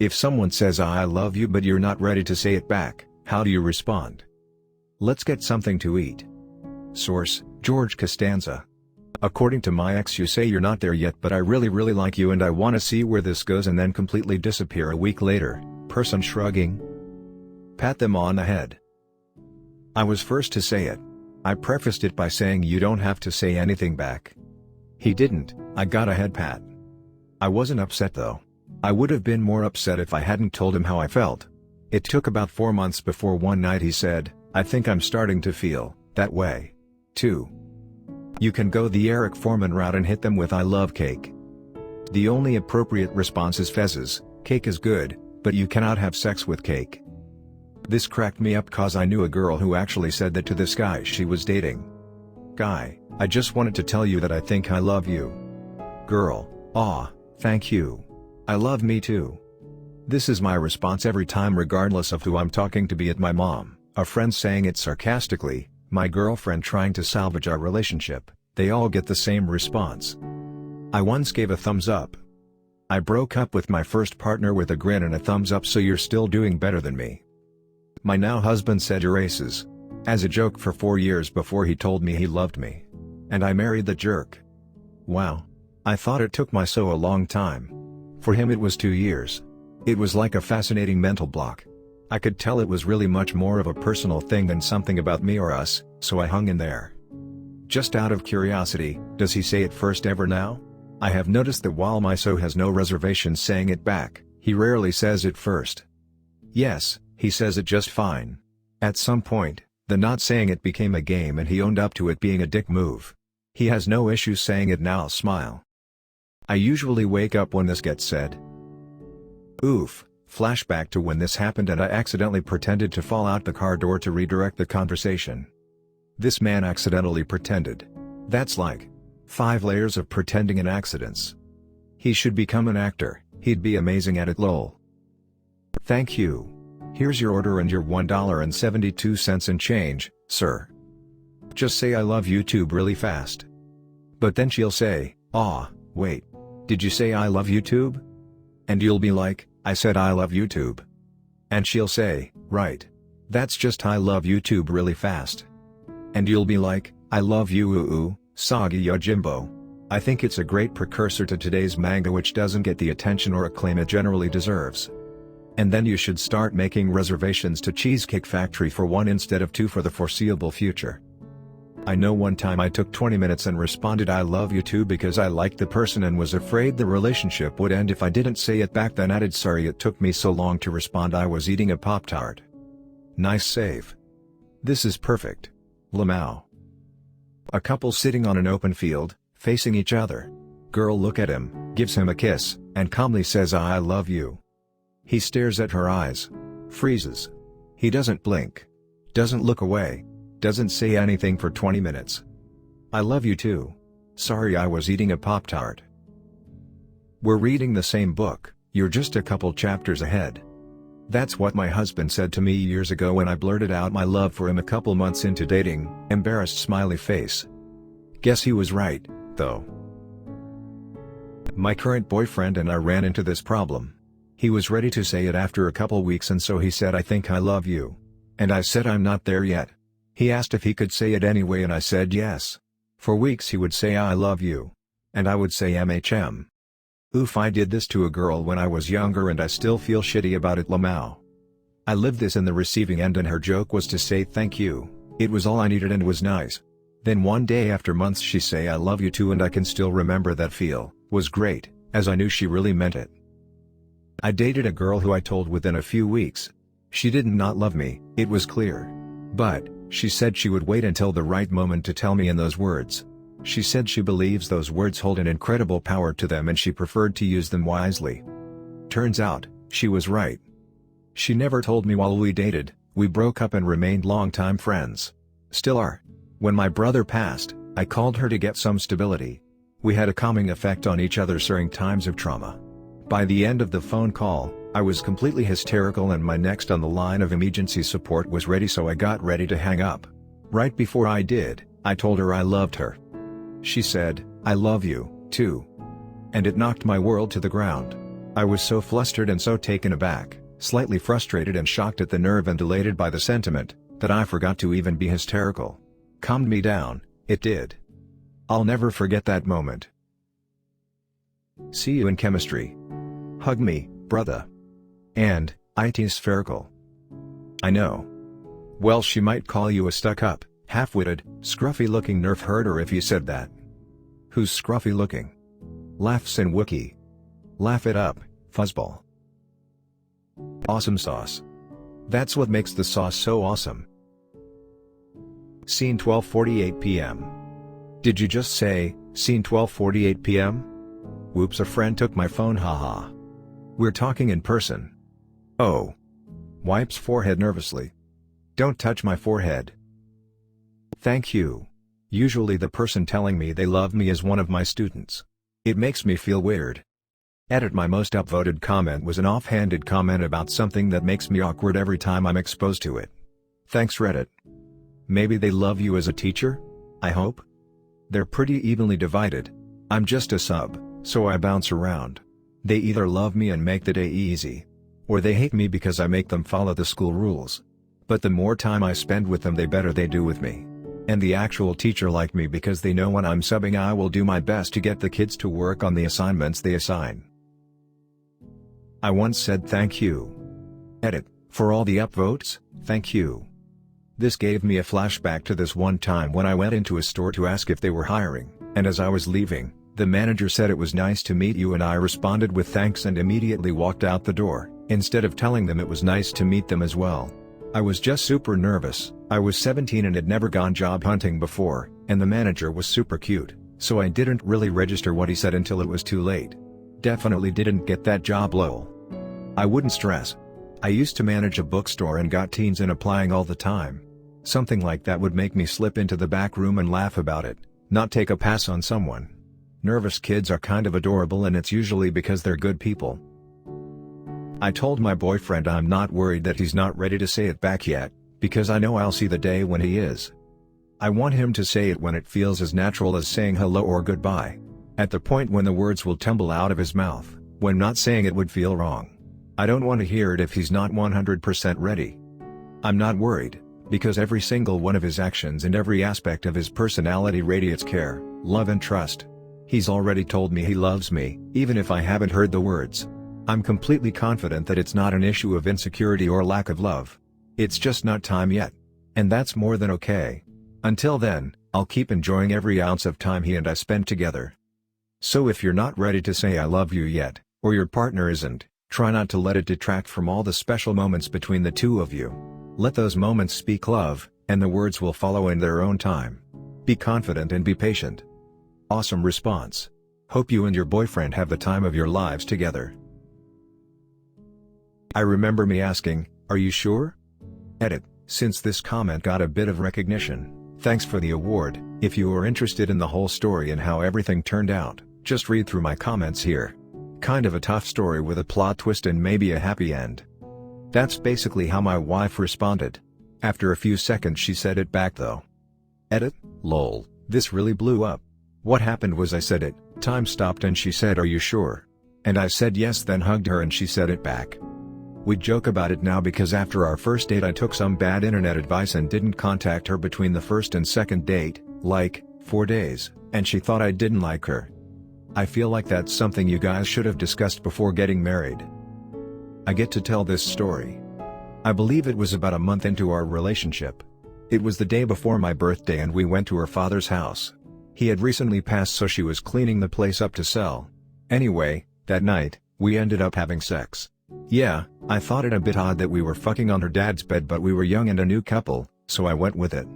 If someone says I love you but you're not ready to say it back, how do you respond? Let's get something to eat. Source: George Costanza. According to my ex, you say you're not there yet but I really like you and I wanna see where this goes, and then completely disappear a week later. Person shrugging. Pat them on the head. I was first to say it. I prefaced it by saying you don't have to say anything back. He didn't. I got a head pat. I wasn't upset though. I would have been more upset if I hadn't told him how I felt. It took about 4 months before one night he said, "I think I'm starting to feel that way too." You can go the Eric Foreman route and hit them with "I love cake." The only appropriate response is Fez's, "Cake is good, but you cannot have sex with cake." This cracked me up cause I knew a girl who actually said that to this guy she was dating. Guy: "I just wanted to tell you that I think I love you." Girl: "Aw, thank you. I love me too." This is my response every time regardless of who I'm talking to, be it my mom, a friend saying it sarcastically, my girlfriend trying to salvage our relationship. They all get the same response. I once gave a thumbs up. I broke up with my first partner with a grin and a thumbs up, so you're still doing better than me. My now husband said "you're aces" as a joke for 4 years before he told me he loved me. And I married the jerk. Wow. I thought it took my so a long time. For him it was 2 years. It was like a fascinating mental block. I could tell it was really much more of a personal thing than something about me or us, so I hung in there. Just out of curiosity, does he say it first ever now? I have noticed that while my so has no reservations saying it back, he rarely says it first. Yes, he says it just fine. At some point, the not saying it became a game and he owned up to it being a dick move. He has no issues saying it now. Smile. I usually wake up when this gets said. Oof, flashback to when this happened and I accidentally pretended to fall out the car door to redirect the conversation. This man accidentally pretended. That's like 5 layers of pretending in accidents. He should become an actor, he'd be amazing at it. Lol. Thank you. Here's your order and your $1.72 and change, sir. Just say "I love YouTube" really fast. But then she'll say, "Aw, wait. Did you say I love YouTube?" And you'll be like, "I said I love YouTube." And she'll say, "Right. That's just I love YouTube really fast." And you'll be like, "I love you ooh, Sagi Yojimbo." I think it's a great precursor to today's manga, which doesn't get the attention or acclaim it generally deserves. And then you should start making reservations to Cheesecake Factory for 1 instead of 2 for the foreseeable future. I know one time I took 20 minutes and responded "I love you too" because I liked the person and was afraid the relationship would end if I didn't say it back, then added, "Sorry it took me so long to respond, I was eating a Pop-Tart." Nice save. This is perfect. Lamau. A couple sitting on an open field, facing each other. Girl look at him, gives him a kiss, and calmly says "I love you." He stares at her eyes. Freezes. He doesn't blink. Doesn't look away. Doesn't say anything for 20 minutes. "I love you too. Sorry I was eating a Pop-Tart." We're reading the same book, you're just a couple chapters ahead. That's what my husband said to me years ago when I blurted out my love for him a couple months into dating, embarrassed smiley face. Guess he was right, though. My current boyfriend and I ran into this problem. He was ready to say it after a couple weeks and so he said "I think I love you." And I said "I'm not there yet." He asked if he could say it anyway and I said yes. For weeks he would say "I love you." And I would say "MHM." Oof, I did this to a girl when I was younger and I still feel shitty about it. Lamau. I lived this in the receiving end and her joke was to say "thank you." It was all I needed and was nice. Then one day after months she say "I love you too" and I can still remember that feel, was great, as I knew she really meant it. I dated a girl who I told within a few weeks. She did not love me, it was clear. But, she said she would wait until the right moment to tell me in those words. She said she believes those words hold an incredible power to them and she preferred to use them wisely. Turns out, she was right. She never told me while we dated, we broke up and remained longtime friends. Still are. When my brother passed, I called her to get some stability. We had a calming effect on each other during times of trauma. By the end of the phone call, I was completely hysterical and my next on the line of emergency support was ready, so I got ready to hang up. Right before I did, I told her I loved her. She said, "I love you, too." And it knocked my world to the ground. I was so flustered and so taken aback, slightly frustrated and shocked at the nerve and elated by the sentiment, that I forgot to even be hysterical. Calmed me down, it did. I'll never forget that moment. See you in chemistry. Hug me, brother. And, IT spherical. I know. Well, she might call you a stuck-up, half-witted, scruffy-looking nerf herder if you said that. Who's scruffy-looking? Laughs in Wookiee. Laugh it up, fuzzball. Awesome sauce. That's what makes the sauce so awesome. Scene 12:48 p.m. Did you just say, scene 12:48 p.m.? Whoops, a friend took my phone, haha. We're talking in person. Oh. Wipes forehead nervously. Don't touch my forehead. Thank you. Usually the person telling me they love me is one of my students. It makes me feel weird. Edit, my most upvoted comment was an offhanded comment about something that makes me awkward every time I'm exposed to it. Thanks Reddit. Maybe they love you as a teacher? I hope? They're pretty evenly divided. I'm just a sub, so I bounce around. They either love me and make the day easy, or they hate me because I make them follow the school rules. But the more time I spend with them, the better they do with me. And the actual teacher like me because they know when I'm subbing I will do my best to get the kids to work on the assignments they assign. I once said thank you. Edit, for all the upvotes, thank you. This gave me a flashback to this one time when I went into a store to ask if they were hiring, and as I was leaving, the manager said it was nice to meet you, and I responded with thanks and immediately walked out the door, instead of telling them it was nice to meet them as well. I was just super nervous. I was 17 and had never gone job hunting before, and the manager was super cute, so I didn't really register what he said until it was too late. Definitely didn't get that job, lol. I wouldn't stress. I used to manage a bookstore and got teens in applying all the time. Something like that would make me slip into the back room and laugh about it, not take a pass on someone. Nervous kids are kind of adorable, and it's usually because they're good people. I told my boyfriend I'm not worried that he's not ready to say it back yet, because I know I'll see the day when he is. I want him to say it when it feels as natural as saying hello or goodbye. At the point when the words will tumble out of his mouth, when not saying it would feel wrong. I don't want to hear it if he's not 100% ready. I'm not worried, because every single one of his actions and every aspect of his personality radiates care, love and trust. He's already told me he loves me, even if I haven't heard the words. I'm completely confident that it's not an issue of insecurity or lack of love. It's just not time yet. And that's more than okay. Until then, I'll keep enjoying every ounce of time he and I spend together. So if you're not ready to say I love you yet, or your partner isn't, try not to let it detract from all the special moments between the two of you. Let those moments speak love, and the words will follow in their own time. Be confident and be patient. Awesome response. Hope you and your boyfriend have the time of your lives together. I remember me asking, are you sure? Edit, since this comment got a bit of recognition, thanks for the award. If you are interested in the whole story and how everything turned out, just read through my comments here. Kind of a tough story with a plot twist and maybe a happy end. That's basically how my wife responded. After a few seconds she said it back though. Edit, lol, this really blew up. What happened was I said it, time stopped and she said are you sure? And I said yes, then hugged her and she said it back. We joke about it now because after our first date I took some bad internet advice and didn't contact her between the first and second date, like, 4 days, and she thought I didn't like her. I feel like that's something you guys should have discussed before getting married. I get to tell this story. I believe it was about a month into our relationship. It was the day before my birthday and we went to her father's house. He had recently passed, so she was cleaning the place up to sell. Anyway, that night, we ended up having sex. Yeah, I thought it a bit odd that we were fucking on her dad's bed, but we were young and a new couple, so I went with it.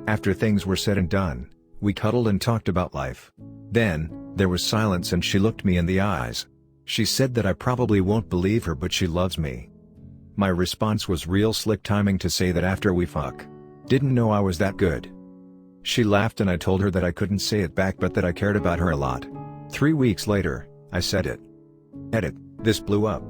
After things were said and done, we cuddled and talked about life. Then, there was silence and she looked me in the eyes. She said that I probably won't believe her, but she loves me. My response was real slick timing to say that after we fuck. Didn't know I was that good. She laughed and I told her that I couldn't say it back but that I cared about her a lot. 3 weeks later, I said it. Edit, this blew up.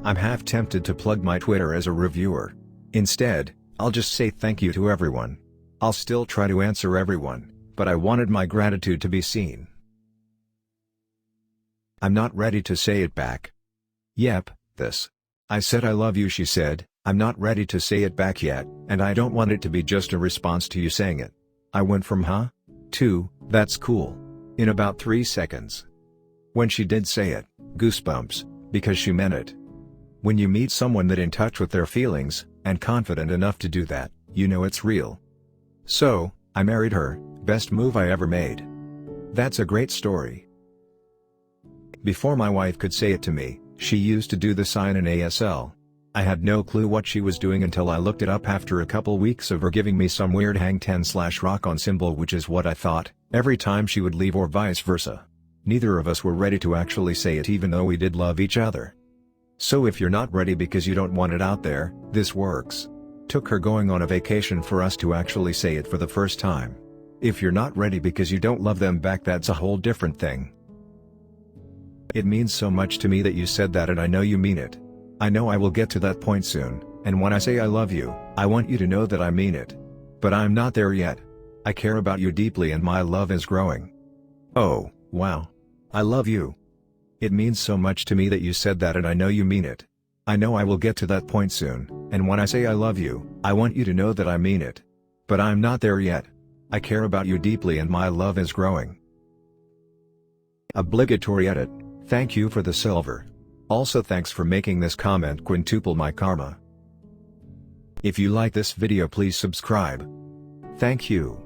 I'm half tempted to plug my Twitter as a reviewer. Instead, I'll just say thank you to everyone. I'll still try to answer everyone, but I wanted my gratitude to be seen. I'm not ready to say it back. Yep, this. I said I love you, she said. I'm not ready to say it back yet, and I don't want it to be just a response to you saying it. I went from huh? To, that's cool. In about 3 seconds. When she did say it, goosebumps, because she meant it. When you meet someone that in touch with their feelings, and confident enough to do that, you know it's real. So, I married her, best move I ever made. That's a great story. Before my wife could say it to me, she used to do the sign in ASL. I had no clue what she was doing until I looked it up after a couple weeks of her giving me some weird hang 10/rock on symbol, which is what I thought, every time she would leave or vice versa. Neither of us were ready to actually say it even though we did love each other. So if you're not ready because you don't want it out there, this works. Took her going on a vacation for us to actually say it for the first time. If you're not ready because you don't love them back, that's a whole different thing. It means so much to me that you said that, and I know you mean it. I know I will get to that point soon, and when I say I love you, I want you to know that I mean it. But I'm not there yet. I care about you deeply and my love is growing. Oh, wow. I love you. It means so much to me that you said that, and I know you mean it. I know I will get to that point soon, and when I say I love you, I want you to know that I mean it. But I'm not there yet. I care about you deeply and my love is growing. Obligatory edit. Thank you for the silver. Also thanks for making this comment quintuple my karma. If you like this video, please subscribe. Thank you.